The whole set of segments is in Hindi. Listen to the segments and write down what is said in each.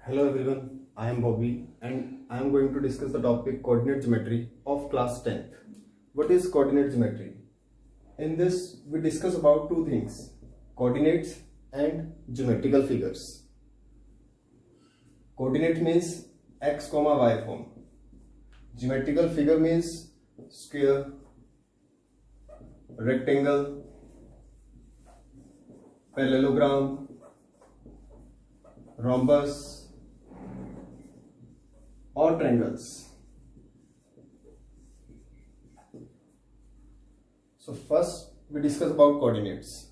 Hello everyone, I am Bobby and I am going to discuss the topic coordinate geometry of class 10th. What is coordinate geometry? In this we discuss about two things, coordinates and geometrical figures. Coordinate means x, y form. Geometrical figure means square, rectangle, parallelogram, rhombus or triangles. So first we discuss about coordinates.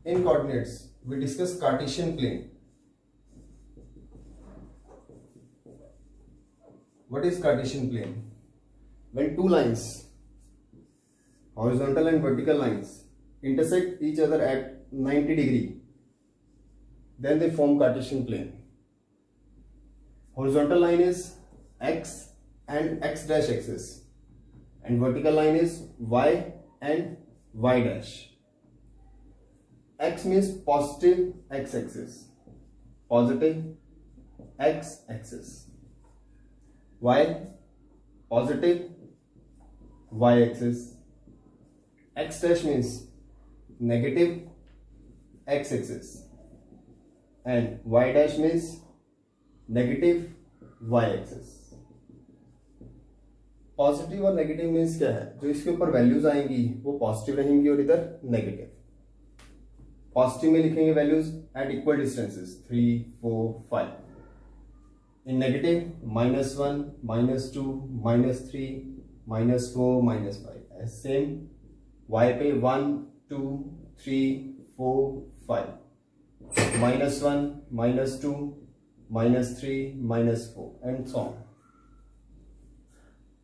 In coordinates we discuss Cartesian plane. What is Cartesian plane? When two lines, horizontal and vertical lines, intersect each other at 90 degree, then they form Cartesian plane. Horizontal line is x and x dash axis, and vertical line is y and y dash. X means positive x axis, positive x axis. Y, positive y axis. X dash means negative x axis, and y dash means negative y axis. Positive और नेगेटिव मीन्स क्या है? जो इसके ऊपर वैल्यूज आएंगी वो पॉजिटिव रहेंगी और इधर नेगेटिव. पॉजिटिव में लिखेंगे वैल्यूज एट इक्वल डिस्टेंसेस 3, 4, 5. इन नेगेटिव -1, -2, -3, -4, -5. सेम वाई पे 1, 2, 3, 4, 5. -1, -2, -3, -4 एंड सो ऑन.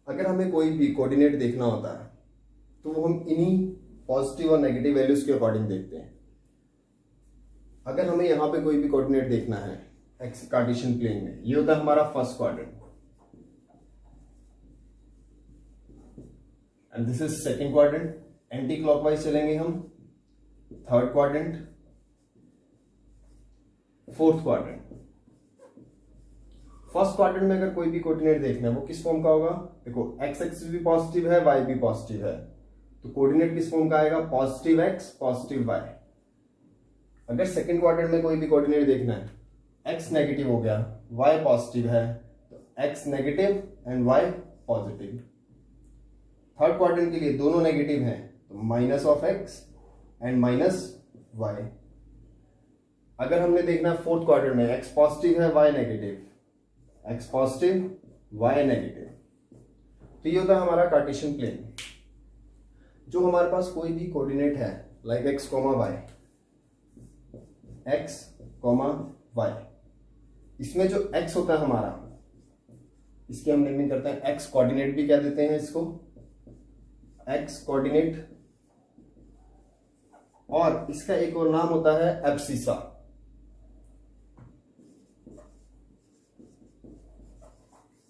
अगर हमें कोई भी कोऑर्डिनेट देखना होता है तो वो हम इन्हीं पॉजिटिव और नेगेटिव वैल्यूज के अकॉर्डिंग देखते हैं. अगर हमें यहाँ पे कोई भी कोऑर्डिनेट देखना है एक्स कार्टेशियन प्लेन में, ये होता है हमारा first quadrant and this is second quadrant. Anti clockwise चलेंगे हम. Third quadrant, fourth quadrant. First quadrant में अगर कोई भी कोऑर्डिनेट देखना है वो किस फॉर्म का होगा? देखो एक्स एक्सिस भी पॉजिटिव है, वाई भी पॉजिटिव है, तो कोऑर्डिनेट किस फॉर्म का आएगा? Positive x, positive y. अगर सेकंड क्वाड्रेंट में कोई भी कोऑर्डिनेट देखना है, एक्स नेगेटिव हो गया, वाई पॉजिटिव है, तो x negative and y positive. Third quadrant के लिए दोनों नेगेटिव हैं, तो minus of x and minus y. अगर हमने देखना है फोर्थ क्वाड्रेंट में, एक्स पॉजिटिव है, y negative, x positive y negative. तो ये होता है हमारा कार्टेशियन प्लेन. जो हमारे पास कोई भी कोऑर्डिनेट है like x comma y, x comma y, इसमें जो एक्स होता है हमारा, इसकी हम नेमिंग करते हैं एक्स कोऑर्डिनेट भी क्या देते हैं इसको? X coordinate. और इसका एक और नाम होता है एब्सिसा.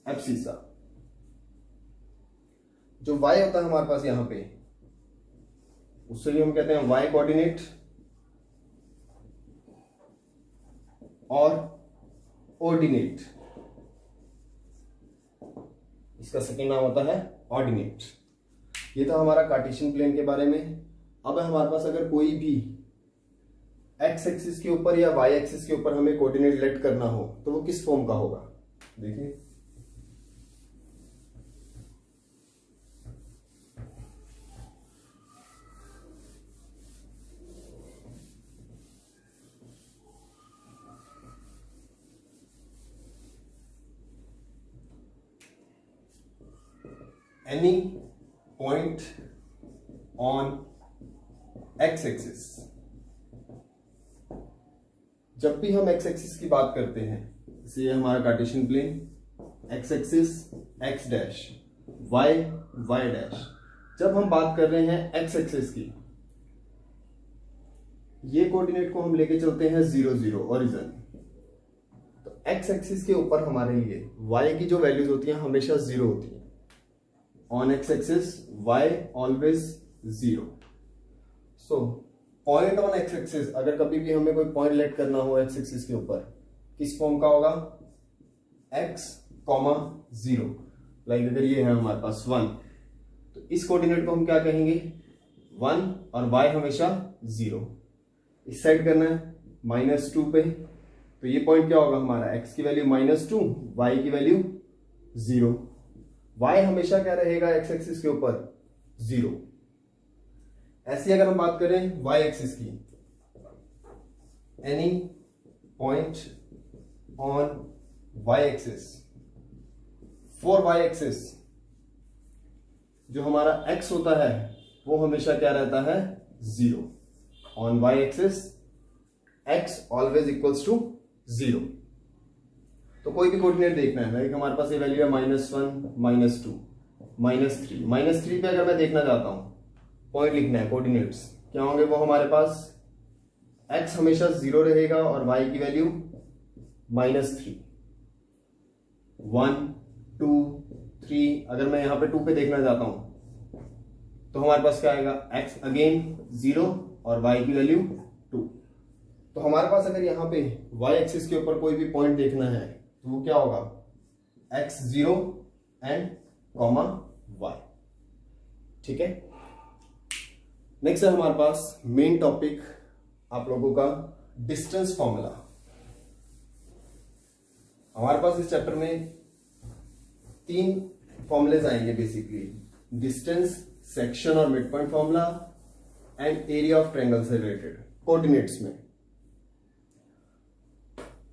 एब्सिसा. जो y होता है हमारे पास यहां पे, उससे भी हम कहते हैं y कोऑर्डिनेट, और ऑर्डिनेट, इसका सेकंड नाम होता है ऑर्डिनेट. ये था हमारा कार्टेशियन प्लेन के बारे में. अब हमारे पास अगर कोई भी x एक्सिस के ऊपर या y एक्सिस के ऊपर हमें कोऑर्डिनेट लेट करना हो तो वो किस फॉर्म का होगा? देखिए, any point on x axis. जब भी हम x एक्सिस की बात करते हैं, जैसे ये हमारा Cartesian plane, x axis x dash, y y डैश. जब हम बात कर रहे हैं x एक्सिस की, ये कोऑर्डिनेट को हम लेके चलते हैं 0 0 ओरिजिन. तो x एक्सिस के ऊपर हमारे लिए y की जो वैल्यूज होती हैं हमेशा 0 होती हैं. On x axis y always 0. So point on x axis, अगर कभी भी हमें कोई पॉइंट लेट करना हो एक्स एक्सिस के ऊपर, किस फॉर्म का होगा, x, 0। लाइक अगर ये है हमारे पास 1, तो इस कोऑर्डिनेट को हम क्या कहेंगे, 1, और y हमेशा 0। इस साइड करना है -2 पे, तो ये पॉइंट क्या होगा हमारा, x की वैल्यू -2, y की वैल्यू 0। y हमेशा क्या रहेगा x एक्सिस के ऊपर, 0। ऐसी अगर हम बात करें y एक्सिस की, any point on y axis, for y axis जो हमारा x होता है वो हमेशा क्या रहता है, 0। On y axis x always equals to 0। तो कोई भी कोऑर्डिनेट देखना है, लाइक हमारे पास ये वैल्यू है -1, -2, -3। -3 पे अगर मैं देखना चाहता हूं, पॉइंट लिखना है, कोऑर्डिनेट्स क्या होंगे वो हमारे पास, x हमेशा 0 रहेगा और y की वैल्यू -3। 1, 2, 3, अगर मैं यहां पे 2 पे देखना चाहता हूं तो हमारे पास क्या आएगा, x अगेन 0 और y की वैल्यू 2। तो हमारे पास अगर यहां पे y एक्सिस के ऊपर कोई भी पॉइंट देखना है तो वो क्या होगा, x 0 एंड y। ठीक है। नेक्स्ट है हमारे पास मेन टॉपिक आप लोगों का, डिस्टेंस फॉर्मूला। हमारे पास इस चैप्टर में 3 फॉर्मूलेज आएंगे बेसिकली, डिस्टेंस, सेक्शन और mid point formula and area of triangle से रिलेटेड कोऑर्डिनेट्स में।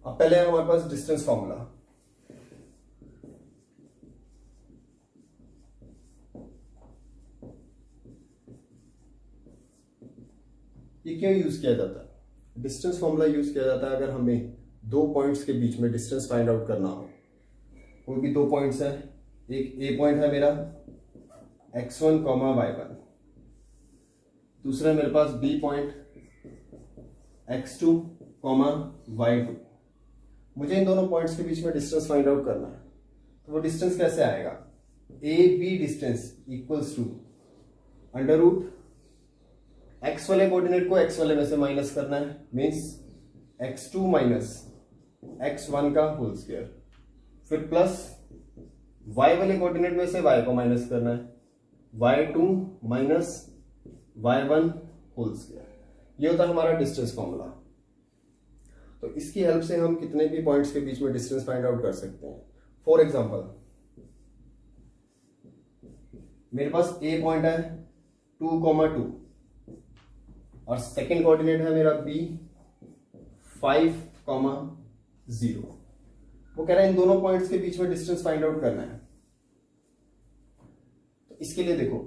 अब पहले है हमारे पास डिस्टेंस फॉर्मूला। ये क्यों यूज किया जाता है, डिस्टेंस फॉर्मूला यूज किया जाता है अगर हमें 2 पॉइंट्स के बीच में डिस्टेंस फाइंड आउट करना हो। कोई भी 2 पॉइंट्स है, एक ए पॉइंट है मेरा x1, y1, दूसरा मेरे पास बी पॉइंट x2, y2। मुझे इन दोनों पॉइंट्स के बीच में डिस्टेंस फाइंड आउट करना है, तो वो डिस्टेंस कैसे आएगा, A B distance equals to under root x वाले कोऑर्डिनेट को x वाले में से माइनस करना है, मींस x2 माइनस x1 का होल स्क्वायर, फिर प्लस y वाले कोऑर्डिनेट में से y को माइनस करना है, y2 minus y1 whole square. ये होता है हमारा डिस्टेंस फॉर्मूला। तो इसकी हेल्प से हम कितने भी पॉइंट्स के बीच में डिस्टेंस फाइंड आउट कर सकते हैं। फॉर एग्जांपल मेरे पास ए पॉइंट है 2, 2 और सेकेंड कोऑर्डिनेट है मेरा बी 5, 0। वो कह रहा है इन दोनों पॉइंट्स के बीच में डिस्टेंस फाइंड आउट करना है। तो इसके लिए देखो,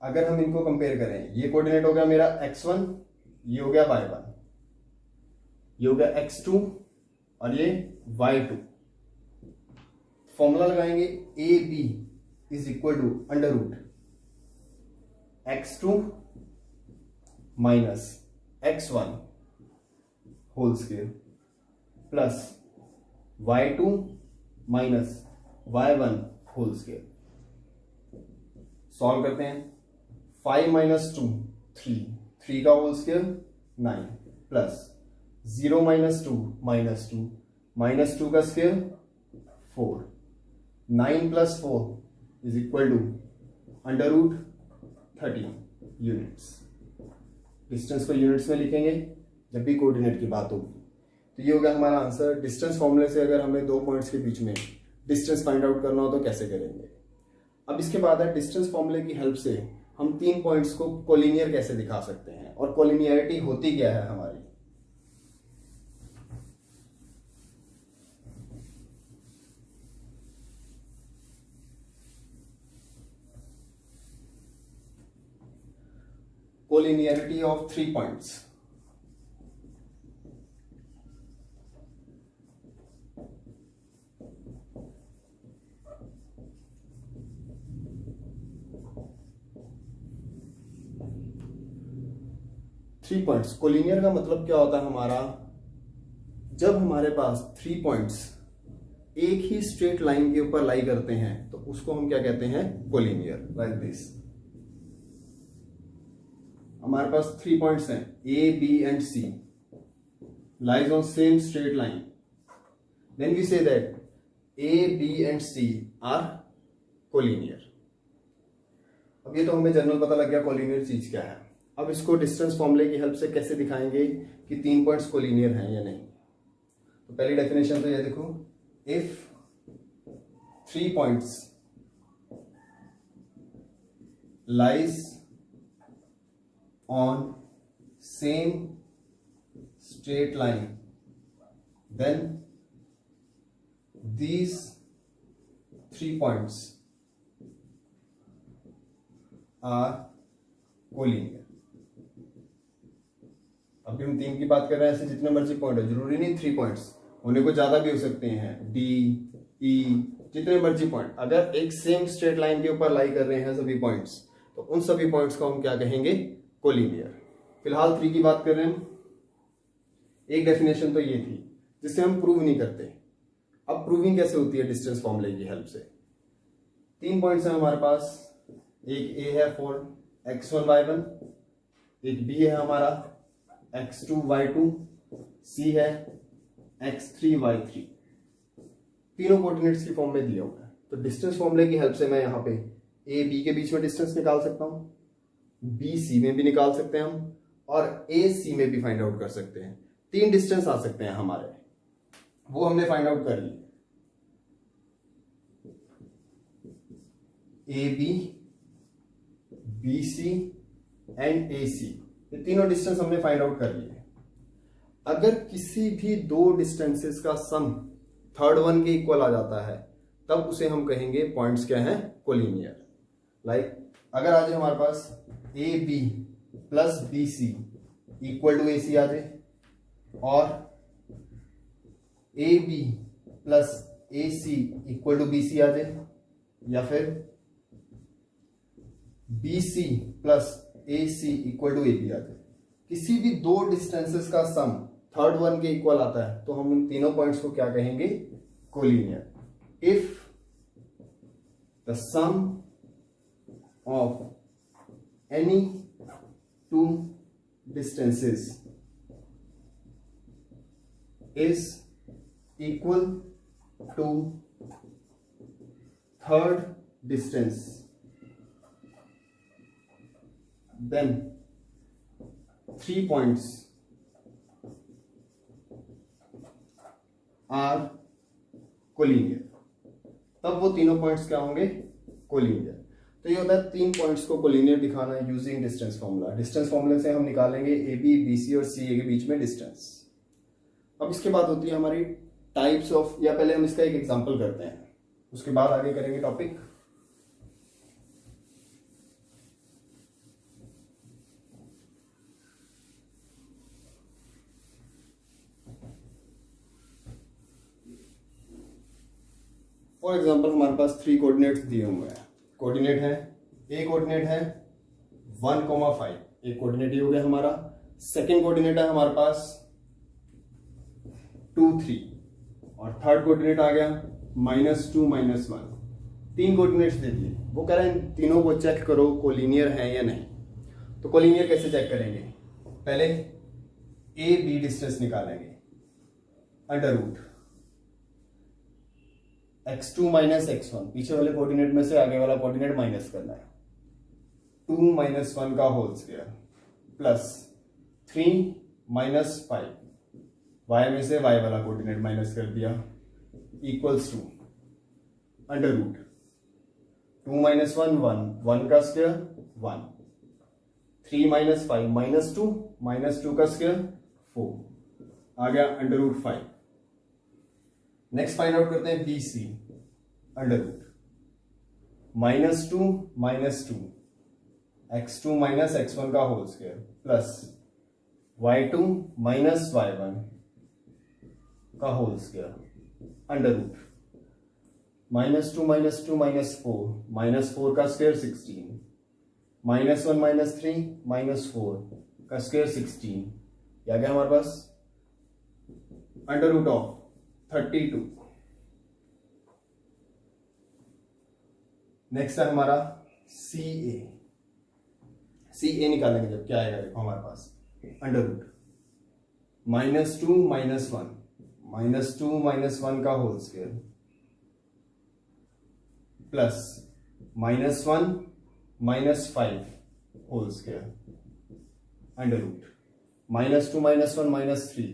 अगर हम इनको कंपेयर करें, ये कोऑर्डिनेट हो गया मेरा x1, ये हो गया y1, ये हो गया x2 और ये y2। फॉर्मूला लगाएंगे A B is equal to under root x2 minus x1 whole square plus y2 minus y1 whole square. Solve करते हैं, 5 माइनस 2 3 का whole square 9 plus 0 minus 2 minus 2 का square 4, 9 plus 4 is equal to under root 13 units. डिस्टेंस को यूनिट्स में लिखेंगे जब भी कोऑर्डिनेट की बात होगी। तो ये हो गया हमारा आंसर। डिस्टेंस फॉर्मूले से अगर हमें 2 पॉइंट्स के बीच में डिस्टेंस फाइंड आउट करना हो तो कैसे करेंगे। अब इसके बाद है डिस्टेंस फॉर्मूले की हेल्प से हम 3 पॉइंट्स को कोलिनियर कैसे दिखा सकते हैं और कोलिनियरिटी होती क्या है हमारी। Collinearity of 3 points. Three points, collinear का मतलब क्या होता है हमारा, जब हमारे पास 3 पॉइंट्स एक ही स्ट्रेट लाइन के ऊपर लाई करते हैं तो उसको हम क्या कहते हैं, कोलिनियर। लाइक दिस, हमारे पास 3 पॉइंट्स हैं A B and C, lies on same straight line, then we say that A B and C are collinear. अब ये तो हमें जनरल पता लग गया कोलिनियर चीज क्या है। अब इसको डिस्टेंस फॉर्मूले की हेल्प से कैसे दिखाएंगे कि 3 पॉइंट्स कोलिनियर हैं या नहीं। तो पहली डेफिनेशन तो ये देखो, if 3 points lies on same straight line, then these 3 points are collinear. अभी हम 3 की बात कर रहे हैं, ऐसे जितने मर्जी पॉइंट है, जरूरी नहीं 3 पॉइंट्स होने को, ज्यादा भी हो सकते हैं, डी ई जितने मर्जी पॉइंट, अगर एक सेम स्ट्रेट लाइन के ऊपर लाई कर रहे हैं सभी पॉइंट्स, तो उन सभी पॉइंट्स को हम क्या कहेंगे, कोलिनियर। फिलहाल 3 की बात कर रहे हैं। एक डेफिनेशन तो ये थी जिससे हम प्रूव नहीं करते। अब प्रूविंग कैसे होती है डिस्टेंस फॉर्मूले की हेल्प से। 3 पॉइंट्स हैं हमारे पास, एक ए है फॉर x1 y1, एक बी है हमारा x2 y2, सी है x3 y3, तीनों कोऑर्डिनेट्स की फॉर्म में दिया हुआ है। तो डिस्टेंस फॉर्मूले की हेल्प से मैं यहाँ पे ए बी के बीच में डिस्टेंस निकाल सकता हूं, बी सी में भी निकाल सकते हैं हम, और ए सी में भी फाइंड आउट कर सकते हैं। 3 डिस्टेंस आ सकते हैं हमारे, वो हमने फाइंड आउट कर लिए। A B, B C and A C, ये तीनों डिस्टेंस हमने फाइंड आउट कर लिए। अगर किसी भी 2 डिस्टेंसेस का सम थर्ड वन के इक्वल आ जाता है, तब उसे हम कहेंगे पॉइंट्स क्या हैं, कोलिनियर। लाइक अगर आज हमारे पास A B plus B C equal to A C आ जाए, और A B plus A C equal to B C आ जाए, या फिर B C plus A C equal to A B आ जाए, किसी भी 2 डिस्टेंसेस का सम थर्ड वन के इक्वल आता है, तो हम उन तीनों पॉइंट्स को क्या कहेंगे, collinear. If the sum of any 2 distances is equal to third distance, then 3 points are collinear. तब वो तीनों पॉइंट्स क्या होंगे, कोलिनियर। तो ये होता है 3 पॉइंट्स को कोलिनियर दिखाना यूजिंग डिस्टेंस फॉर्मूला। डिस्टेंस फॉर्मूले से हम निकालेंगे ए बी, बी सी और सी ए के बीच में डिस्टेंस। अब इसके बाद होती है हमारी टाइप्स ऑफ, या पहले हम इसका एक एग्जांपल करते हैं, उसके बाद आगे करेंगे टॉपिक। फॉर एग्जांपल हमारे पास 3 कोऑर्डिनेट्स दिए हुए हैं। कोऑर्डिनेट है, ए कोऑर्डिनेट है 1,5, एक कोऑर्डिनेट हो गया हमारा। सेकंड कोऑर्डिनेट है हमारे पास 2 3, और थर्ड कोऑर्डिनेट आ गया -2 -1। 3 कोऑर्डिनेट्स दे दिए, वो कह रहे हैं तीनों को चेक करो कोलिनियर है या नहीं। तो कोलिनियर कैसे चेक करेंगे, पहले ए बी डिस्टेंस निकालेंगे, under root x2 minus x1, पीछे वाले कोऑर्डिनेट में से आगे वाला कोऑर्डिनेट माइनस करना है, 2 - 1 का होल स्क्वायर प्लस 3 - 5, y में से y वाला कोऑर्डिनेट माइनस कर दिया, इक्वल्स टू अंडर रूट 2 - 1 1, 1 का स्क्वायर 1, 3 - 5 -2, -2 का स्क्वायर 4, आ गया under root 5। Next find out करते हैं B C, under root -2 -2, x2 - x1 का whole square plus y2 - y1 का होल स्क्वायर, अंडर रूट -2 -2 -4, -4 का स्क्वायर 16, -1 -3 -4 का स्क्वायर 16, क्या गया हमारे पास, अंडर रूट ऑफ 32। नेक्स्ट है हमारा सी ए। सी ए निकालेंगे जब क्या आएगा, देखो हमारे पास अंडर रूट -2 - 1, -2 -1 का whole square plus -1 -5 whole square under root -2 -1 -3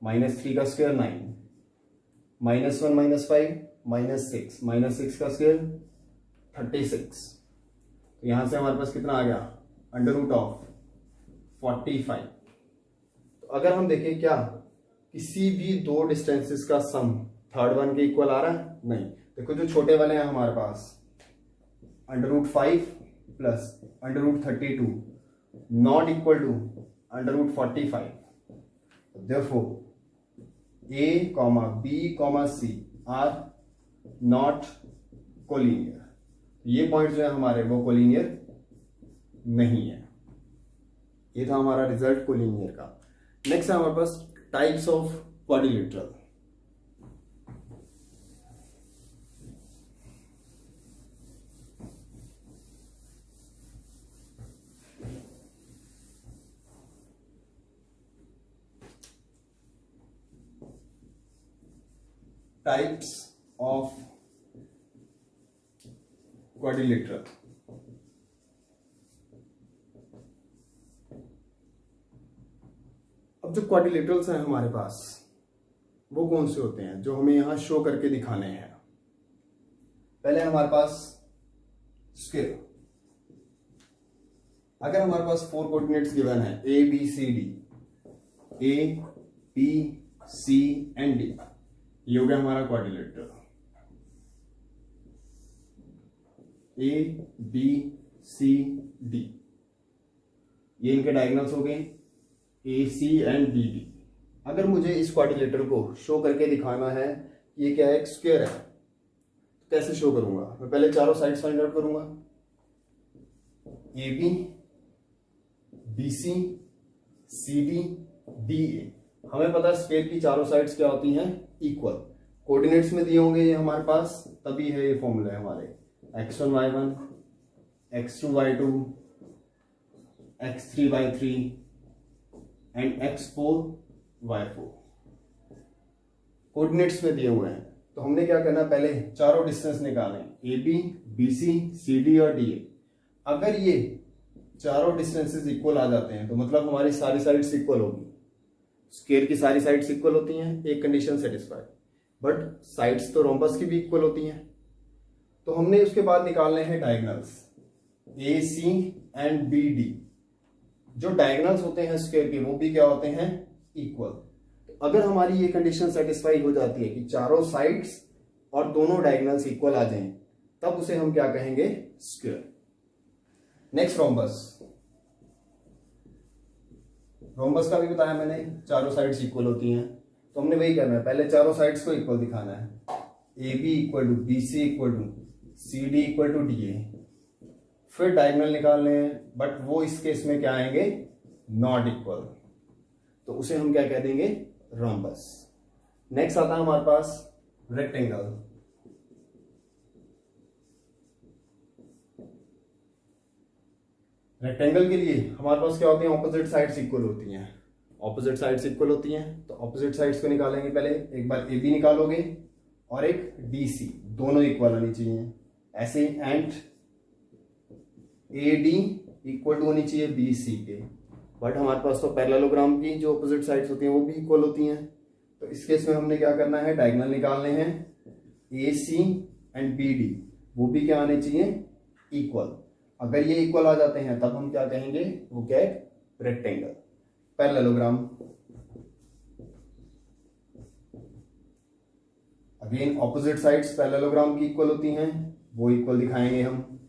-3 का स्क्वायर 9 -1 -5 -6 का स्क्वायर 36। तो यहां से हमारे पास कितना आ गया अंडर रूट ऑफ 45। तो अगर हम देखें क्या किसी भी दो डिस्टेंसेस का सम थर्ड वन के इक्वल आ रहा है, नहीं। देखो जो छोटे वाले हैं हमारे पास under root 5 plus under root 32 not equal to under root 45। Therefore A comma B comma C are not collinear. ये पॉइंट जो है हमारे वो कोलिनियर नहीं है। ये था हमारा रिजल्ट कोलिनियर का। नेक्स्ट है हमारे पास types of quadrilateral. Types of quadrilateral. अब जो क्वाड्रिलेटरल्स हैं हमारे पास वो कौन से होते हैं जो हमें यहां शो करके दिखाने हैं। पहले हमारे पास स्क्वायर। अगर हमारे पास 4 कोऑर्डिनेट्स गिवन है A B C D, A B C and D, ये हो गया हमारा quadrilateral. A B C D, ये इनके डायगोनल्स हो गए A C and D D. अगर मुझे इस क्वाड्रिलेटरल को शो करके दिखाना है ये क्या है, एक स्क्वायर है, तो कैसे शो करूंगा? मैं पहले चारों साइड्स फाइंड आउट करूंगा। A B, B C, C D, D A. हमें पता है स्क्वायर की चारों साइड्स क्या होती हैं, इक्वल। कोऑर्डिनेट्स में दिए होंगे ये हमारे पास, तभी है ये फॉर्मूला है हमारे x1 y1, x2 y2, x3 y3 and x4 y4। Coordinates में दिए हुए हैं तो हमने क्या करना है, पहले चारों डिस्टेंस निकालें, A B, B C, C D और डी ए। अगर ये चारों डिस्टेंसेस इक्वल आ जाते हैं तो मतलब हमारी सारी साइड्स इक्वल होगी। स्क्वायर की सारी साइड्स इक्वल होती हैं, एक कंडीशन सेटिस्फाइड, बट साइड्स तो रोम्बस की भी इक्वल होती हैं। तो हमने उसके बाद निकालने हैं diagonals A C and B D. जो डायगोनल्स होते हैं स्क्वायर के वो भी क्या होते हैं, इक्वल। तो अगर हमारी ये कंडीशन सेटिस्फाई हो जाती है कि चारों साइड्स और दोनों डायगोनल्स इक्वल आ जाएं, तब उसे हम क्या कहेंगे, स्क्वायर। Next rhombus. रोम्बस का भी बताया मैंने, चारों साइड्स इक्वल होती हैं, तो हमने वही करना है, पहले चारों साइड्स को इक्वल दिखाना है। A B equal to B C equal to C D equal to D A. फिर डायगोनल निकालने हैं, बट वो इस केस में क्या आएंगे, नॉट इक्वल, तो उसे हम क्या कह देंगे, रोम्बस। नेक्स्ट आता है हमारे पास रेक्टेंगल। रेक्टेंगल के लिए हमारे पास क्या होती है, ऑपोजिट साइड्स इक्वल होती हैं। ऑपोजिट साइड्स इक्वल होती हैं तो ऑपोजिट साइड्स को निकालेंगे। पहले एक बार ए बी निकालोगे और एक डी सी, दोनों इक्वल होनी चाहिए ऐसे, and A D equal to होनी चाहिए बी सी के। बट हमारे पास तो पैरेललोग्राम की जो ऑपोजिट साइड्स होती हैं वो भी इक्वल होती हैं, तो इस केस में हमने क्या करना है, डायगोनल निकालने हैं। ए सी एंड बी डी वो भी क्या आने चाहिए, इक्वल। अगर ये इक्वल आ जाते हैं तब हम क्या कहेंगे, वो क्या है, rectangle. Parallelogram, again opposite sides parallelogram की इक्वल होती हैं, वो इक्वल दिखाएंगे हम।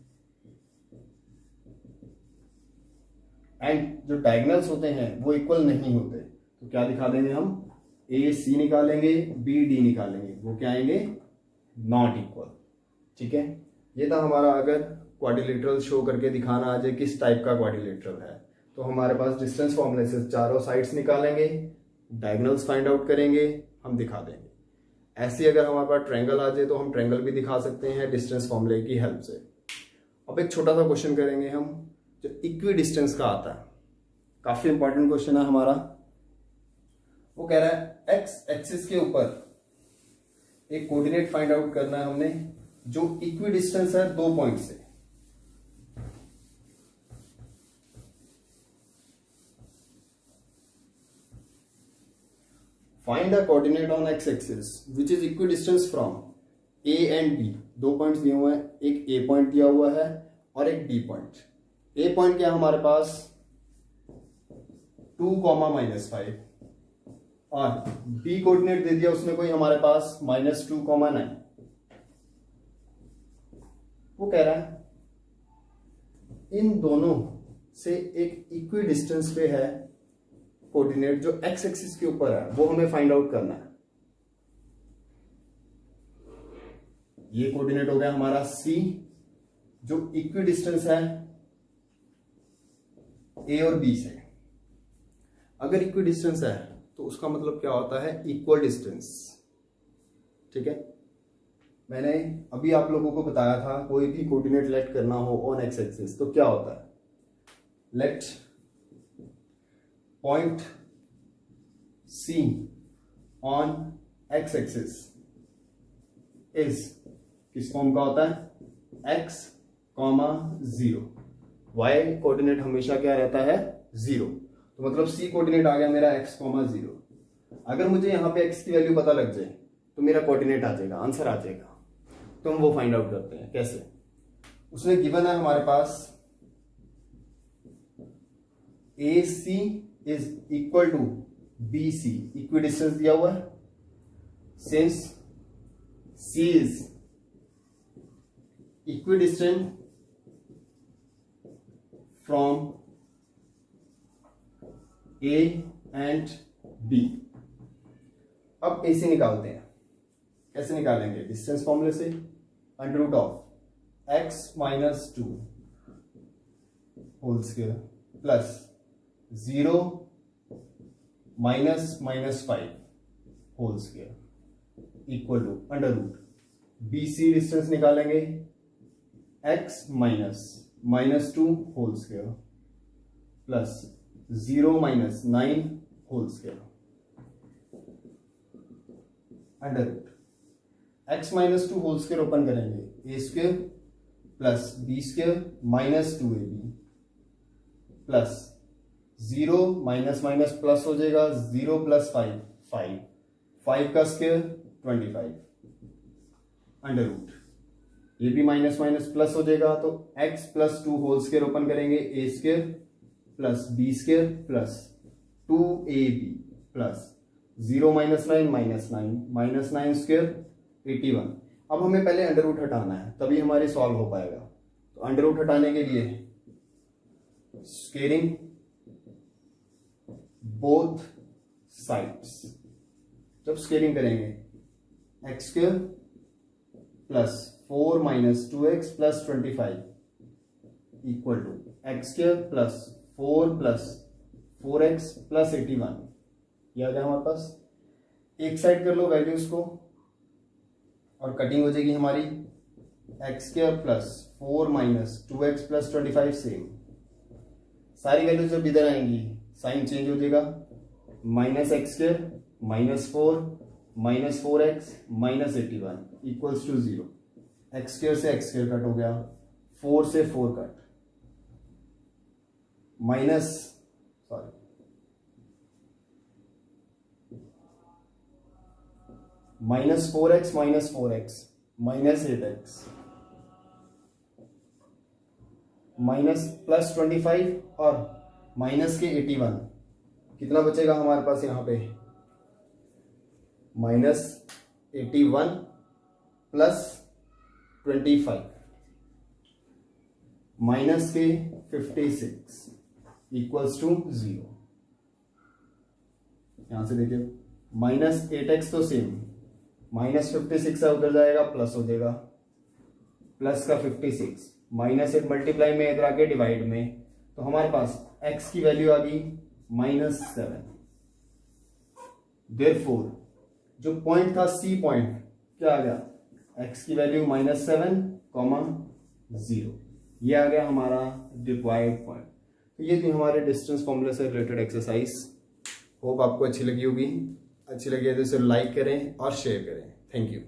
एंड जो डायगोनल्स होते हैं वो इक्वल नहीं होते, तो क्या दिखा देंगे हम, ए सी निकालेंगे, बी डी निकालेंगे, वो क्या आएंगे, नॉट इक्वल। ठीक है, ये था हमारा अगर क्वाड्रिलेटरल शो करके दिखाना आ जाए किस टाइप का क्वाड्रिलेटरल है, तो हमारे पास डिस्टेंस फॉर्मूले से चारों साइड्स निकालेंगे, डायगोनल्स फाइंड आउट करेंगे, हम दिखा देंगे। ऐसे अगर हमारे पास ट्रायंगल आ जाए तो हम ट्रायंगल भी दिखा सकते हैं डिस्टेंस फॉर्मूले की हेल्प से। अब एक छोटा सा क्वेश्चन करेंगे हम जो इक्वी डिस्टेंस का आता है, काफी इंपॉर्टेंट क्वेश्चन है हमारा। वो कह रहा है एक्स एक्सिस के ऊपर एक कोऑर्डिनेट फाइंड आउट करना है हमने जो इक्वी डिस्टेंस है 2 पॉइंट से। Find the coordinate on x axis which is equidistance from A and B. 2 points दिए हुए हैं, एक ए पॉइंट दिया हुआ है और एक बी पॉइंट। ए पॉइंट क्या है हमारे पास 2,-5 और बी कोऑर्डिनेट दे दिया उसने कोई हमारे पास -2,9। वो कह रहा है इन दोनों से एक इक्वी डिस्टेंस पे है कोऑर्डिनेट जो एक्स एक्सिस के ऊपर है, वो हमें फाइंड आउट करना है। ये कोऑर्डिनेट हो गया हमारा सी जो इक्वी डिस्टेंस है ए और बी से। अगर इक्वी डिस्टेंस है तो उसका मतलब क्या होता है इक्वल डिस्टेंस। ठीक है, मैंने अभी आप लोगों को बताया था कोई भी कोऑर्डिनेट लेट करना हो ऑन एक्स एक्सिस तो क्या होता है, let point C on x axis is किस फॉर्म का होता है x, 0। y कोऑर्डिनेट हमेशा क्या रहता है 0। तो मतलब c कोऑर्डिनेट आ गया मेरा x, 0। अगर मुझे यहां पे x की वैल्यू पता लग जाए तो मेरा कोऑर्डिनेट आ जाएगा, आंसर आ जाएगा। तो हम वो फाइंड आउट करते हैं कैसे। उसने गिवन है हमारे पास AC is equal to BC, equidistance दिया हुआ है। Since C is equidistant from A and B। अब AC निकालते हैं, कैसे निकालेंगे, डिस्टेंस फॉर्मूले से under root of x -2 whole square plus 0 -5 whole square equal to under root BC distance निकालेंगे x -2 whole square plus 0 -9 whole square under root x -2 whole square open करेंगे a square plus b square -2ab plus 0 minus plus हो जाएगा 0 + 5 का स्क्वायर 25 अंडर रूट ये भी माइनस प्लस हो जाएगा। तो x + 2 होल स्क्वायर ओपन करेंगे a square plus b square plus 2ab plus 0 -9 -9 square 81। अब हमें पहले अंडर रूट हटाना है तभी हमारे सॉल्व हो पाएगा। तो अंडर रूट हटाने के लिए स्क्वेयरिंग बोथ साइड्स, जब स्क्वेयरिंग करेंगे x square plus 4 - 2x plus 25 equal to x square plus 4 + 4x plus 81। ये आ गया हमारे पास। एक साइड कर लो वैल्यूज को और कटिंग हो जाएगी हमारी x square plus 4 - 2x plus 25 same. सारी वैल्यूज जब इधर आएंगी साइन चेंज हो जाएगा, -x square -4 -4x -81 equals to 0। x square से x स्क्वायर कट हो गया, 4 से 4 cut, -4x -4x -8x plus 25 और माइनस के 81 कितना बचेगा हमारे पास यहाँ पे -81 प्लस 25 माइनस के 56 इक्वल्स टू 0। यहां से देखिए -8x तो सेम, -56 है उधर जाएगा प्लस हो जाएगा, प्लस का 56 -8 मल्टीप्लाई में इधर आके डिवाइड में, तो हमारे पास x की वैल्यू आ गई -7। देयरफॉर जो पॉइंट था C पॉइंट क्या आ गया, x की वैल्यू -7, 0। ये आ गया हमारा रिक्वायर्ड पॉइंट। तो ये थी हमारे डिस्टेंस फॉर्मूला से रिलेटेड एक्सरसाइज। होप आपको अच्छी लगी होगी। अच्छी लगी है तो इसे लाइक करें और शेयर करें। Thank you.